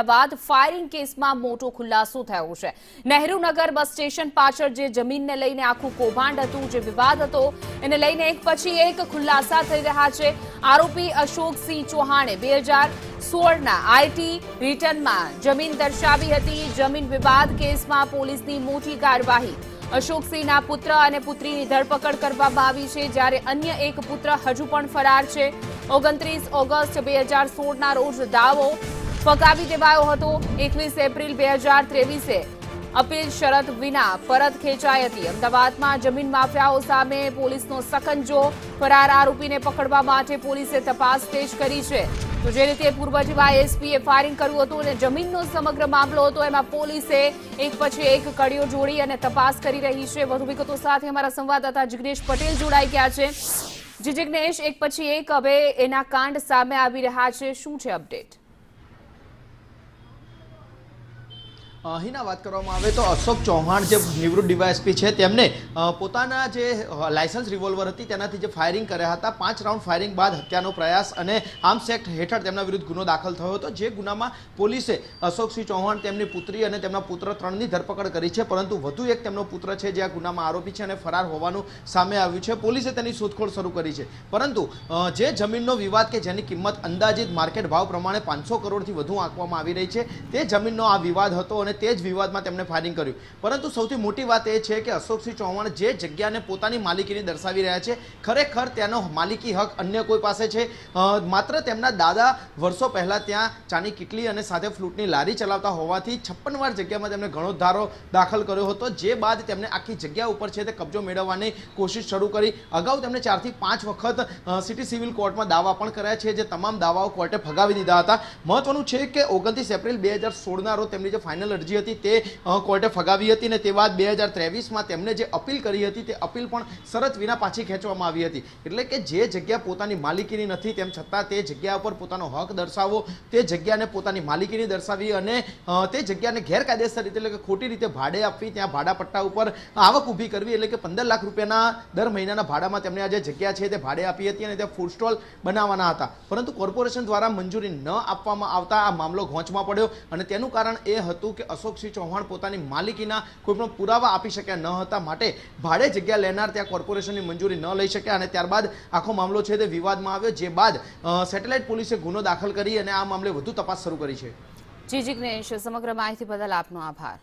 Ahmedabad firing કેસમાં મોટો ખુલાસો થયો છે। નહેરુનગર બસ સ્ટેશન પાછળ જે જમીનને લઈને આખું કૌભાંડ હતું, જે વિવાદ હતો, એને લઈને એક પછી એક ખુલાસા થઈ રહ્યા છે। આરોપી અશોકસિંહ ચૌહાણે 2016ના આઈટી રિટર્નમાં જમીન દર્શાવી હતી। જમીન વિવાદ કેસમાં પોલીસની મોટી કાર્યવાહી। અશોકસિંહના પુત્ર અને પુત્રીની ધરપકડ કરવામાં આવી છે, જ્યારે અન્ય એક પુત્ર હજુ પણ ફરાર છે। 29 ઓગસ્ટ 2016ના રોજ દાવો ફગાવી દેવાયો હતો। 21 એપ્રિલ 2023એ અપીલ શરત વિના પરત ખેંચાઈ હતી। અમદાવાદમાં જમીન માફિયાઓ સામે પોલીસનો સકંજો। ફરાર આરોપીને પકડવા માટે પોલીસે તપાસ તેજ કરી છે। તો જે રીતે પૂર્વ ડીવાયએસપીએ ફાયરિંગ કર્યું હતું અને જમીનનો સમગ્ર મામલો હતો, એમાં પોલીસે એક પછી એક કડીઓ જોડી અને તપાસ કરી રહી છે। વધુ વિગતો સાથે અમારા સંવાદદાતા જિગ્નેશ પટેલ જોડાઈ ગયા છે। જિગ્નેશ, એક પછી એક હવે એના કાંડ સામે આવી રહ્યા છે, શું છે અપડેટ? અહીંના વાત કરવામાં આવે તો અશોક ચૌહાણ જે નિવૃત્ત ડીવાયએસપી છે, તેમને પોતાના જે લાયસન્સ રિવોલ્વર હતી તેનાથી જે ફાયરિંગ કર્યા હતા, 5 રાઉન્ડ ફાયરિંગ બાદ હત્યાનો પ્રયાસ અને આર્મ્સ એક્ટ હેઠળ તેમના વિરુદ્ધ ગુનો દાખલ થયો હતો। જે ગુનામાં પોલીસે અશોકસિંહ ચૌહાણ, તેમની પુત્રી અને તેમના પુત્ર 3ની ધરપકડ કરી છે, પરંતુ વધુ એક તેમનો પુત્ર છે જે આ ગુનામાં આરોપી છે અને ફરાર હોવાનું સામે આવ્યું છે। પોલીસે તેની શોધખોળ શરૂ કરી છે, પરંતુ જે જમીનનો વિવાદ કે જેની કિંમત અંદાજિત માર્કેટ ભાવ પ્રમાણે 500 કરોડથી વધુ આંકવામાં આવી રહી છે, તે જમીનનો આ વિવાદ હતો અને તે જ વિવાદમાં તેમણે ફાયરિંગ કર્યું। પરંતુ સૌથી મોટી વાત એ છે કે અશોકસિંહ ચૌહાણ જે જગ્યાને પોતાની માલિકીની દર્શાવી રહ્યા છે, ખરેખર તેનો માલિકી હક અન્ય કોઈ પાસે છે। માત્ર તેમના દાદા વર્ષો પહેલા ત્યાં ચાની કીટલી અને સાથે ફ્લૂટની લારી ચલાવતા હોવાથી 56 વાર જગ્યામાં તેમણે ઘણો ધારો દાખલ કર્યો હતો, જે બાદ તેમણે આખી જગ્યા ઉપર છે તે કબજો મેળવવાની કોશિશ શરૂ કરી। અગાઉ તેમણે 4 થી 5 વખત સિટી સિવિલ કોર્ટમાં દાવા પણ કર્યા છે, જે તમામ દાવાઓ કોર્ટે ફગાવી દીધા હતા। મહત્વનું છે કે 29 એપ્રિલ 2016ના રોજ તેમની જે ફાઇનલ અરજી હતી તે કોર્ટે ફગાવી હતી અને તે બાદ 2023માં તેમણે જે અપીલ કરી હતી તે અપીલ પણ શરત વિના પાછી ખેંચવામાં આવી હતી। એટલે કે જે જગ્યા પોતાની માલિકીની નથી, તેમ છતાં તે જગ્યા ઉપર પોતાનો હક દર્શાવવો, તે જગ્યાને પોતાની માલિકીની દર્શાવી અને તે જગ્યાને ગેરકાયદેસર રીતે એટલે કે ખોટી રીતે ભાડે આપવી, ત્યાં ભાડા પટ્ટા ઉપર આવક ઊભી કરવી, એટલે કે 15 લાખ રૂપિયાના દર મહિનાના ભાડામાં તેમણે આ જે જગ્યા છે તે ભાડે આપી હતી અને ત્યાં ફૂડ સ્ટોલ બનાવવાના હતા, પરંતુ કોર્પોરેશન દ્વારા મંજૂરી ન આપવામાં આવતા આ મામલો ઘોંચમાં પડ્યો અને તેનું કારણ એ હતું કે અશોકસિંહ ચૌહાણ પોતાની માલિકીના કોઈ પણ પુરાવા આપી શક્યા ન હતા, માટે ભાડે જગ્યા લેનાર ત્યાં કોર્પોરેશનની મંજૂરી ન લઈ શક્યા અને ત્યારબાદ આખો મામલો છે તે વિવાદમાં આવ્યો, જે બાદ સેટેલાઇટ પોલીસે ગુનો દાખલ કરી અને આ મામલે વધુ તપાસ શરૂ કરી છે। જી જિગ્નેશ, સમગ્ર માહિતી બદલ આપનો આભાર।